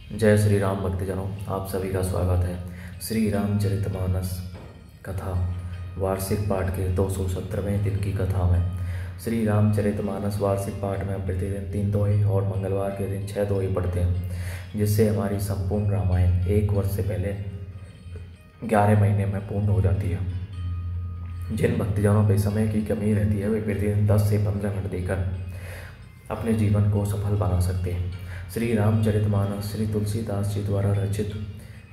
जय श्री राम भक्तजनों, आप सभी का स्वागत है। श्री रामचरितमानस कथा वार्षिक पाठ के 217वें दिन की कथा में। श्री रामचरितमानस वार्षिक पाठ में हम प्रतिदिन 3 दोहे और मंगलवार के दिन 6 दोहे पढ़ते हैं, जिससे हमारी संपूर्ण रामायण 1 वर्ष से पहले 11 महीने में पूर्ण हो जाती है। जिन भक्तजनों पर समय की कमी रहती है वे प्रतिदिन 10 से 15 मिनट देकर अपने जीवन को सफल बना सकते हैं। श्री रामचरितमानस श्री तुलसीदास जी द्वारा रचित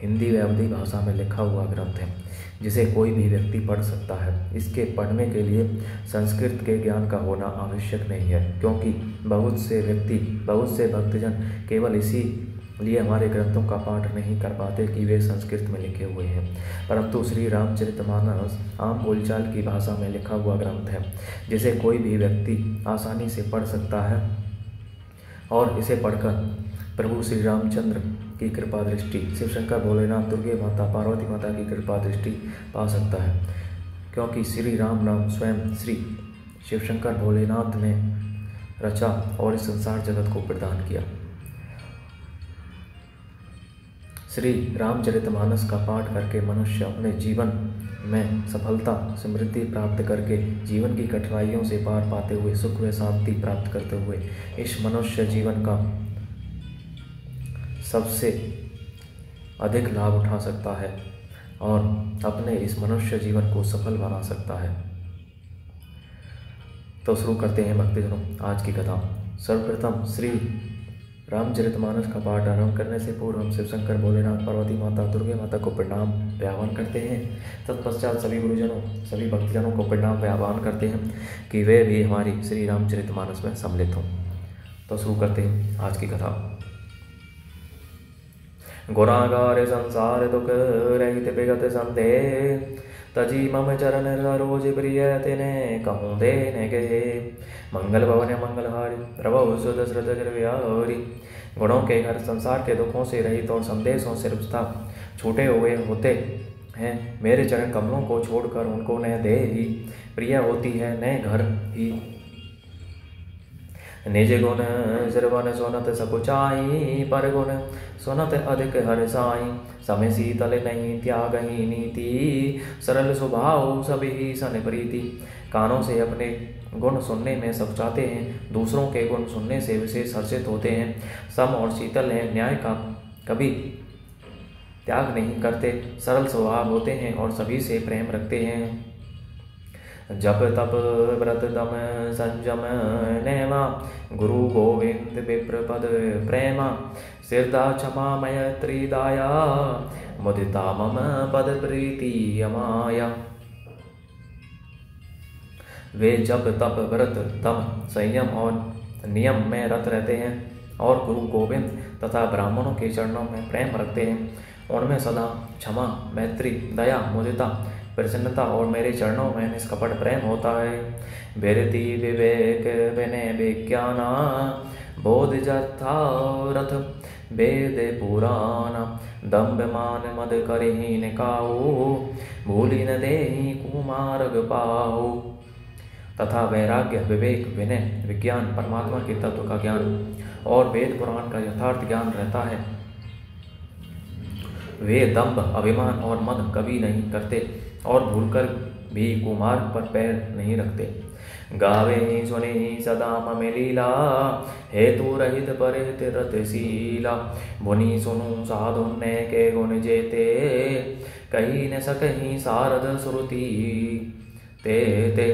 हिंदी व अवधी भाषा में लिखा हुआ ग्रंथ है, जिसे कोई भी व्यक्ति पढ़ सकता है। इसके पढ़ने के लिए संस्कृत के ज्ञान का होना आवश्यक नहीं है, क्योंकि बहुत से भक्तजन केवल इसीलिए हमारे ग्रंथों का पाठ नहीं कर पाते कि वे संस्कृत में लिखे हुए हैं, परंतु श्री रामचरितमानस आम बोलचाल की भाषा में लिखा हुआ ग्रंथ है, जिसे कोई भी व्यक्ति आसानी से पढ़ सकता है और इसे पढ़कर प्रभु श्री रामचंद्र की कृपा दृष्टि, शिव शंकर भोलेनाथ, दुर्गे माता, पार्वती माता की कृपा दृष्टि पा सकता है, क्योंकि श्री राम नाम स्वयं श्री शिव शंकर भोलेनाथ ने रचा और इस संसार जगत को प्रदान किया। श्री रामचरितमानस का पाठ करके मनुष्य अपने जीवन में सफलता समृद्धि प्राप्त करके जीवन की कठिनाइयों से पार पाते हुए सुख व शांति प्राप्त करते हुए इस मनुष्य जीवन का सबसे अधिक लाभ उठा सकता है और अपने इस मनुष्य जीवन को सफल बना सकता है। तो शुरू करते हैं भक्तजनों आज की कथा। सर्वप्रथम श्री रामचरितमानस का पाठ आरंभ करने से पूर्व हम शिव शंकर भोलेनाथ, पार्वती माता, दुर्गे माता को प्रणाम व आह्वान करते हैं। तत्पश्चात सभी गुरुजनों, सभी भक्तजनों को प्रणाम व आह्वान करते हैं कि वे भी हमारी श्री रामचरितमानस में सम्मिलित हों। तो शुरू करते हैं आज की कथा। गुणागार संसार दुख रहित विगत संदेह, तजी मम चरण रोज प्रिय तेने कहूँ देने गए। मंगल भवन मंगलहारी प्रभु सुध श्रुत निर्व्यारी। गुणों के घर संसार के दुखों से रहित और संदेशों से रुष्टा छूटे हुए होते हैं। मेरे चरण कमलों को छोड़कर उनको न दे ही प्रिय होती है न घर ही। निज गुण श्रवण सुनत सकुचाई, पर गुण सुनत अधिक हर साई। समय शीतल नहीं त्यागही नीति, सरल स्वभाव सभी सन प्रीति। कानों से अपने गुण सुनने में सकुचाते हैं, दूसरों के गुण सुनने से विशेष हर्षित होते हैं। सम और शीतल हैं, न्याय का कभी त्याग नहीं करते, सरल स्वभाव होते हैं और सभी से प्रेम रखते हैं। जप तप व्रत दम संयम नेमा, गुरु गोविंद विप्र पद प्रेमा। सिरदा क्षमा मैत्री दाया, मुदिता मम पद प्रीति अमाया। वे जप तप व्रत दम संयम और नियम में रत रहते हैं और गुरु गोविंद तथा ब्राह्मणों के चरणों में प्रेम रखते हैं। उनमें सदा क्षमा मैत्री दया मुदिता प्रसन्नता और मेरे चरणों में निष्कपट प्रेम होता है। विरति विवेक विनय विज्ञाना, बोध जथारथ वेद पुराना। दम्भ मान मद करहि निकाऊ, भूलि न देहि कुमार्ग पाऊ। तथा वैराग्य विवेक विनय विज्ञान परमात्मा के तत्व का ज्ञान और वेद पुराण का यथार्थ ज्ञान रहता है। वे दंभ अभिमान और मद कभी नहीं करते और भूलकर भी कुमार्ग पर पैर नहीं रखते। गावे सुने सदा मम लीला, हेतु रहित परिहित रतशीला। मुनि सुनु साधु ने के गुण जेते, कही न सकही सारद श्रुति ते।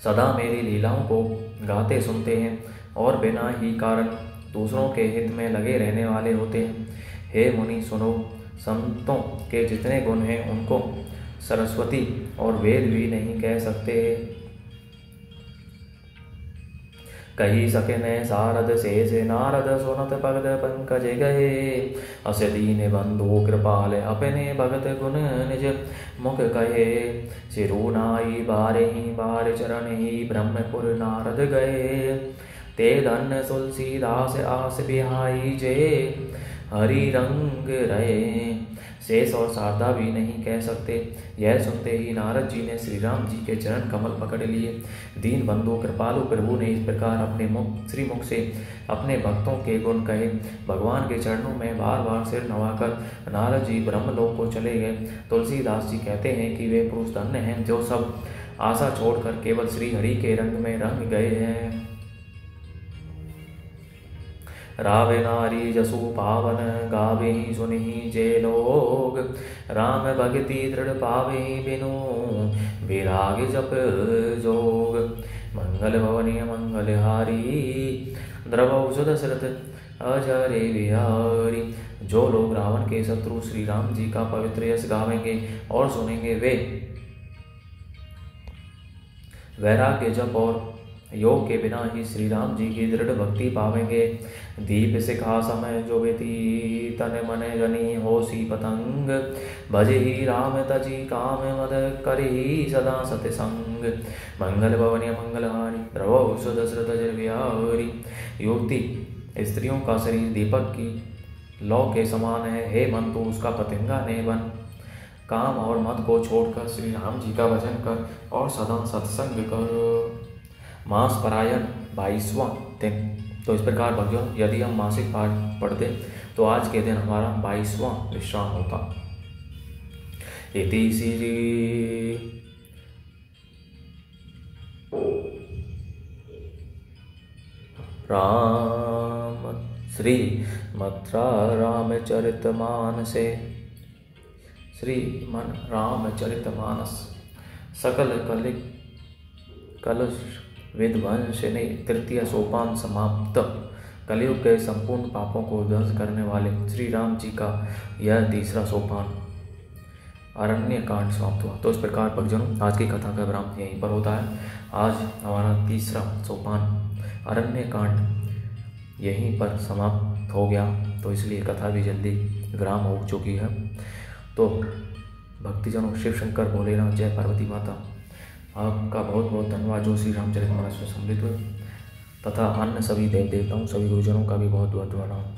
सदा मेरी लीलाओं को गाते सुनते हैं और बिना ही कारण दूसरों के हित में लगे रहने वाले होते हैं। हे मुनि सुनो, संतों के जितने गुण हैं उनको सरस्वती और वेद भी नहीं कह सकते। कही सके न सारद शेष नारद, सुनत भगत पंकज गए। अस दीन बंधु कृपाल, अपने भगत गुण निज मुख कहे। सिरुनाई बारे ही बार चरण ही, ब्रह्मपुर नारद गए। ते धन तुलसीदास आस बिहाई जे, हरि रंग रहे। शेष और शारदा भी नहीं कह सकते। यह सुनते ही नारद जी ने श्री राम जी के चरण कमल पकड़ लिए। दीन बंधु कृपालु प्रभु ने इस प्रकार अपने श्रीमुख से अपने भक्तों के गुण कहे। भगवान के चरणों में बार बार सिर नवाकर नारद जी ब्रह्मलोक को चले गए। तुलसीदास जी कहते हैं कि वे पुरुष धन्य हैं जो सब आशा छोड़कर केवल श्री हरि के रंग में रंग गए हैं। रावे नारी जसु पावन गावे सुनि जे लोग। राम भगति दृढ़ पावे बिनु विराग जप जोग। मंगल भवनीय मंगलहारी द्रवौ सुदशरथ अजरे बिहारी। जो लोग रावण के शत्रु श्री राम जी का पवित्र यश गावेंगे और सुनेंगे वे वैराग्य जप और योग के बिना ही श्री राम जी की दृढ़ भक्ति पावेंगे। दीप शिखा समय जो बेती तन मन जनी होसी पतंग। भजे ही राम तजी काम मद करे ही सदा सतसंग। मंगल भवनीय मंगलहारी द्रवौ सुदशरथ अजर बिहारी। युवती स्त्रियों का शरीर दीपक की लौ के समान है। हे मन तो उसका पतंगा ने बन। काम और मत को छोड़कर श्री राम जी का भजन कर और सदा सत्संग कर। मास परायण 22वां दिन। तो इस प्रकार भक्तों यदि हम मासिक पाठ पढ़ते तो आज के दिन हमारा 22वां विश्राम होता। इति श्री राम श्रीमद् रामचरितमानसे श्रीमद् रामचरितमानस सकल कलश विध्वंसने तृतीय सोपान समाप्त। कलयुग के संपूर्ण पापों को ध्वंस करने वाले श्री राम जी का यह तीसरा सोपान अरण्य कांड समाप्त हुआ। तो इस प्रकार भक्तजनों आज की कथा का विराम यहीं पर होता है। आज हमारा तीसरा सोपान अरण्य कांड यहीं पर समाप्त हो गया। तो इसलिए कथा भी जल्दी विराम हो चुकी है। तो भक्तिजनों शिव शंकर भोलेनाथ जय पार्वती माता आपका बहुत बहुत धन्यवाद जो श्री रामचरितमानस में सम्मिलित हुए तथा अन्य सभी देव देवताओं सभी गुरुजनों का भी बहुत बहुत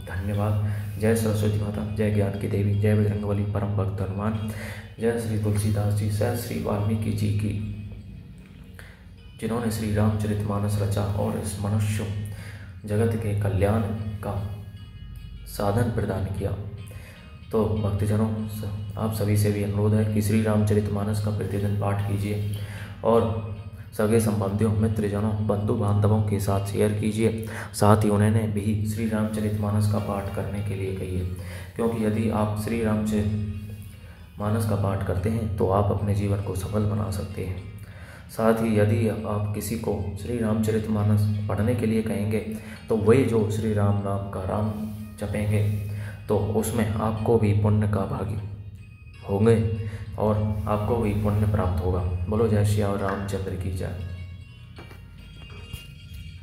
धन्यवाद। जय सरस्वती माता, जय ज्ञान की देवी, जय बजरंगबली परम भक्त हनुमान, जय श्री तुलसीदास जी, जय श्री वाल्मीकि जी की जिन्होंने श्री रामचरितमानस रचा और इस मनुष्य जगत के कल्याण का साधन प्रदान किया। तो भक्तजनों आप सभी से भी अनुरोध है कि श्री रामचरितमानस का प्रतिदिन पाठ कीजिए और सगे संबंधियों मित्रजनों बंधु बांधवों के साथ शेयर कीजिए। साथ ही उन्होंने भी श्री रामचरितमानस का पाठ करने के लिए कहिए, क्योंकि यदि आप श्री रामचरितमानस का पाठ करते हैं तो आप अपने जीवन को सफल बना सकते हैं। साथ ही यदि आप किसी को श्री रामचरितमानस पढ़ने के लिए कहेंगे तो वही जो श्री राम नाम का राम जपेंगे तो उसमें आपको भी पुण्य का भागी होंगे और आपको भी पुण्य प्राप्त होगा। बोलो जय श्री रामचंद्र की जय।